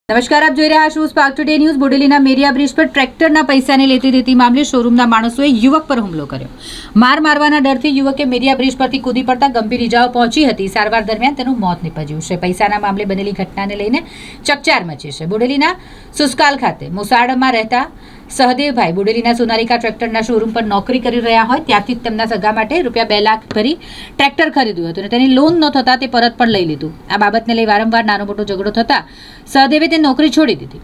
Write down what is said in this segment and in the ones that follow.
નમસ્કાર, આપ જોઈ રહ્યા છો સ્પાર્ક ટુડે ન્યૂઝ। બોડેલીના મેરિયા બ્રિજ પર ટ્રેક્ટરના પૈસાને લેતી દેતી મામલે શોરૂમના માણસોએ યુવક પર હુમલો કર્યો। મારવાના ડરથી યુવકે મેરિયા બ્રિજ પરથી કૂદી પડતા ગંભીર ઇજાઓ પહોંચી હતી। સારવાર દરમિયાન તેનું મોત નીપજ્યું છે। પૈસાના મામલે બનેલી ઘટનાને લઈને ચકચાર મચી છે। બોડેલીના સુસ્કાલ ખાતે મોસાળમાં રહેતા સહદેવભાઈ બોડેલીના સોનાલિકા ટ્રેક્ટરના શોરૂમ પર નોકરી કરી રહ્યા હોય ત્યારથી જ તેમના સગા માટે રૂપિયા 2 લાખ ભરી ટ્રેક્ટર ખરીદ્યું હતું અને તેની લોન ન થતાં તે પરત પણ લઈ લીધું। આ બાબતને લઈ વારંવાર નાનો મોટો ઝઘડો થતા સહદેવે તે નોકરી છોડી દીધી।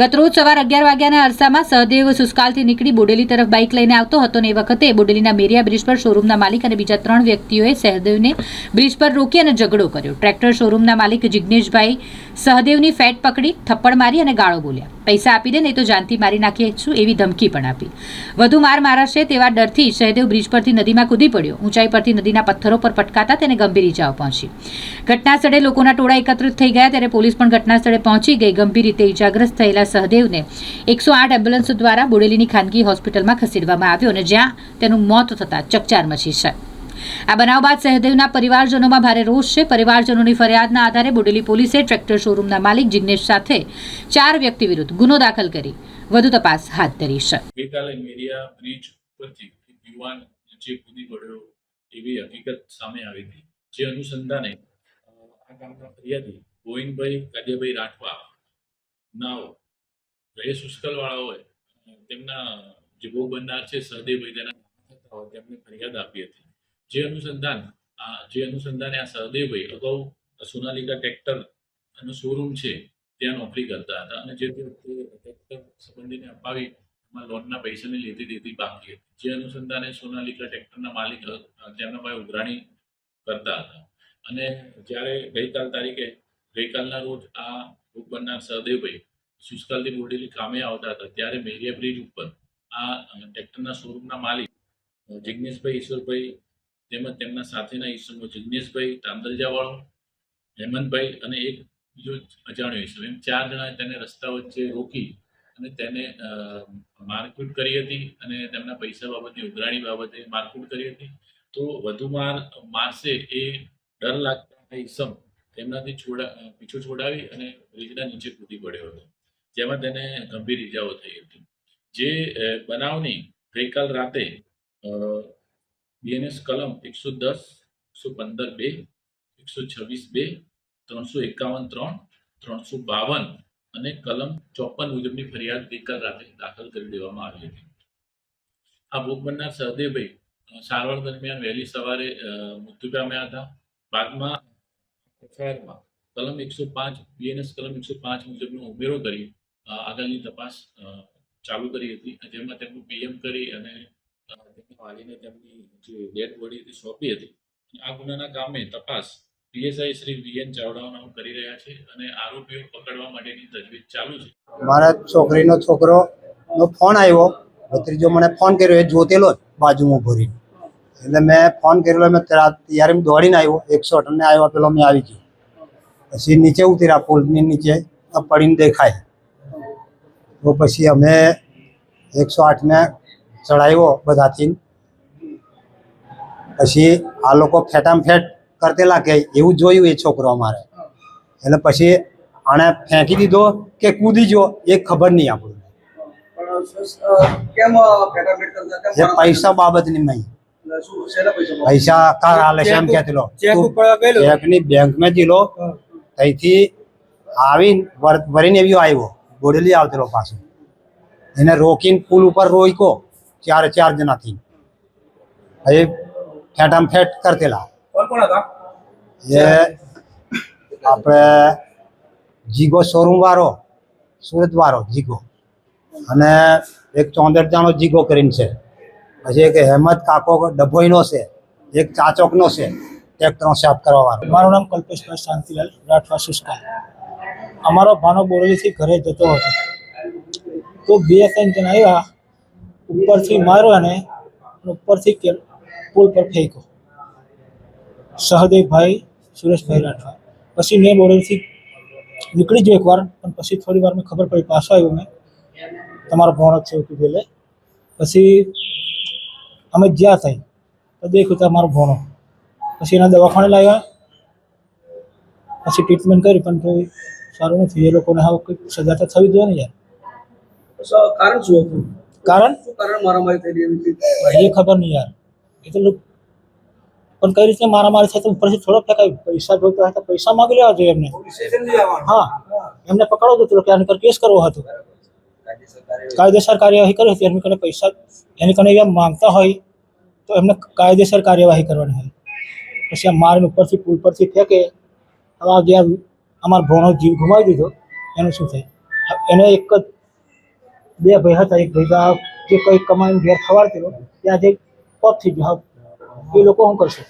ગતરોજ સવાર 11 વાગ્યાના અરસામાં સહદેવ સુસ્કાલથી નીકળી બોડેલી તરફ બાઇક લઈને આવતો હતો અને એ વખતે બોડેલીના મેરિયા બ્રિજ પર શોરૂમના માલિક અને બીજા 3 વ્યક્તિઓએ સહદેવને બ્રિજ પર રોકી અને ઝઘડો કર્યો। ટ્રેક્ટર શોરૂમના માલિક જિગ્નેશભાઈ સહદેવની ફેટ પકડી થપ્પડ મારી અને ગાળો બોલ્યા। પૈસા આપી દે નહીં તો જાનથી મારી નાખીશું એવી ધમકી પણ આપી। વધુ માર મારશે તેવા ડરથી સહદેવ બ્રિજ પરથી નદીમાં કૂદી પડ્યો। ઊંચાઈ પરથી નદીના પથ્થરો પર પટકાતા તેને ગંભીર ઇજાઓ પહોંચી। ઘટના સ્થળે લોકોના ટોળા એકત્રિત થઈ ગયા ત્યારે પોલીસ પણ ઘટના સ્થળે પહોંચી ગઈ। ગંભીર રીતે ઇજાગ્રસ્ત થયેલા સહદેવને 108 એમ્બ્યુલન્સ દ્વારા બોડેલીની ખાનગી હોસ્પિટલમાં ખસેડવામાં આવ્યો અને જ્યાં તેનું મોત થતાં ચકચાર મચી છે। આ બનાવ બાદ સહદેવના પરિવારજનોમાં ભારે રોષ છે। પરિવારજનોની ફરિયાદના આધારે બોડેલી પોલીસે ટ્રેક્ટર શોરૂમના માલિક જિગ્નેશ સાથે 4 વ્યક્તિ વિરુદ્ધ ગુનો દાખલ કરી વધુ તપાસ હાથ ધરી છે। ગઈકાલે મેરિયા બ્રિજ પરથી યુવાન નીચે કૂદી પડ્યો એવી હકીકત સામે આવી હતી, જે અનુસંધાને આ કામના ફરિયાદી ગોવિંદભાઈ કાદિયાભાઈ રાઠવા નાઓ રહે સુસ્કલવાળાઓએ તેમના જે ભોગ બનનાર છે સહદેવભાઈ તેના તેમને ફરિયાદ આપી હતી। જે અનુસંધાને આ સહદેવભાઈ અગાઉ સોનાલિકા ટ્રેક્ટર એનો શોરૂમ છે ત્યાં નોકરી કરતા હતા અને જે ટ્રેક્ટર સંબંધીને અપાવી એમાં લોનના પૈસાની લેતી દેતી બાકી હતી। જે અનુસંધાને સોનાલિકા ટ્રેક્ટરના માલિક તેમના પાસે ઉઘરાણી કરતા હતા અને જ્યારે ગઈકાલના રોજ આ ભોગ બનનાર સહદેવભાઈ સુસ્કાલથી બોડેલી કામે આવતા હતા ત્યારે મેરિયા બ્રિજ ઉપર આ ટ્રેક્ટરના શોરૂમના માલિક જિગ્નેશભાઈ ઈશ્વરભાઈ તેમજ તેમના સાથેના ઈસમો જિગ્નેશભાઈ તાંદલજાવાળો, હેમંતભાઈ અને એક બીજો અજાણ્યો ઈસમ એમ 4 જણાએ તેને રસ્તા વચ્ચે રોકી અને તેને મારકૂટ કરી હતી અને તેમના પૈસા બાબતની ઉઘરાણી બાબતે મારકૂટ કરી હતી। તો વધુ મારશે એ ડર લાગતા ઈસમ તેમનાથી પીછો છોડાવી અને બ્રિજના નીચે કૂદી પડ્યો હતો, જેમાં તેને ગંભીર ઇજાઓ થઈ હતી। જે બનાવની ગઈકાલ રાતે બીએનએસ કલમ 110, 115(2), 126(2), 351(3), 352 અને કલમ 54 મુજબની ફરિયાદ ગઈકાલ રાતે દાખલ કરી દેવામાં આવી હતી। આ ભોગ બનનાર સહદેવભાઈ સારવાર દરમિયાન વહેલી સવારે મૃત્યુ પામ્યા હતા। બાદમાં એફઆઈઆરમાં કલમ 105 બીએનએસ કલમ 105 મુજબનો ઉમેરો કરી આગળની તપાસ ચાલુ કરી હતી, જેમાં તેમનું પીએમ કરી અને તેમના વાલીને તેમની જે ડેડ બોડી હતી સોંપી હતી। આ ગુનાના કામે તપાસ પીએસઆઈ શ્રી વીએન ચાવડાના કરી રહ્યા છે અને આરોપીઓ પકડવા માટેની તજવીજ ચાલુ છે। મારા છોકરીનો છોકરોનો ફોન આવ્યો, ભત્રીજો મને ફોન કર્યો, એ જોતેલો જ બાજુમાં ભરી, એટલે મેં ફોન કરેલો, મેં ત્યારે દોડીને આવ્યો, 108 ને આવ્યો પેલો મેં આવી ગયો, પછી નીચે ઉતર્યા, પુલની નીચે પડીને દેખાય, તો પછી અમે 108 ને ચડાવ્યો બધાથી। પછી આ લોકો ફેટામફેટ કરતેલા કે એવું જોયું એ છોકરો અમારે, એટલે પછી આણે ફેંકી દીધો કે કૂદી ગયો એ ખબર નહીં આપણને। એ પૈસા બાબતની નહીં, પૈસા કા હાલે છે એમ કહેતેલો, ચેકની બેંકમાં દીલો, ત્યાંથી આવીને વરીને એવી આવ્યો, બોડેલી આવતેલો પાછો, એને રોકીને પુલ ઉપર રોક્યો 4 જણાથી, એ ફેટામફેટ કરતેલા। એ આપણે જીગો શોરૂમ વાળો, સુરત વાળો જીગો, અને એક 14 જીગો કરીને છે, પછી એક હેમંત કાકો ડભોઈનો છે, એક ચાચોકનો છે ટ્રેક્ટરનો સાફ કરવા વાળો। મારું નામ કલ્પેશભાઈ શાંતિલાલ રાઠવા સુસ્કાલ। અમારો ભાનો બોડેલીથી ઘરે જતો હતો, તો 2-3 જણા આવ્યા, ઉપરથી માર્યો અને ઉપરથી પુલ પર ફેંક્યો સહદેવભાઈ સુરેશભાઈ રાઠવા। પછી મેં બોડેલીથી નીકળી ગયો એકવાર, પણ પછી થોડી વાર મેં ખબર પડી, પાછો આવ્યો મેં, તમારો ફોન જ છે એવું કીધું, એટલે પછી અમે જ્યાં થઈ તો દેખ્યું તો મારો ભોણો, પછી એના દવાખાને લાવ્યા, પછી ટ્રીટમેન્ટ કરી પણ કોઈ સારું નથી. એ લોકોને હવે કંઈક સજા તો થવી જોઈએ ને યાર. કારણ શું હતું? કારણ શું કારણ મારામારી થયેલી એવી રીતે? એ ખબર નહીં યાર. એ તો પણ કઈ રીતે મારામારી થાય તો ઉપરથી થોડો ફેંકાય. પૈસા જોઈતા હોય તો પૈસા માગી લેવા જોઈએ એમને. હા, એમને પકડો તો લોકો આની પર કેસ કરવો હતો. કાયદેસર કાર્યવાહી કરી હતી. એમની કને પૈસા એની કને એમ માંગતા હોય તો એમને કાયદેસર કાર્યવાહી કરવાની હોય. પછી આ મારીને ઉપરથી પુલ પરથી ફેંકે. હવે આ જ્યાં અમારો ભોણો જીવ ગુમાવી દીધો એનું શું થાય? એને એક જ બે ભાઈ હતા. એક ભાઈ જે કંઈ કમાઈને ઘેર ખવાડતી ત્યાં જે પોત થઈ ગયો. એ લોકો શું કરશે?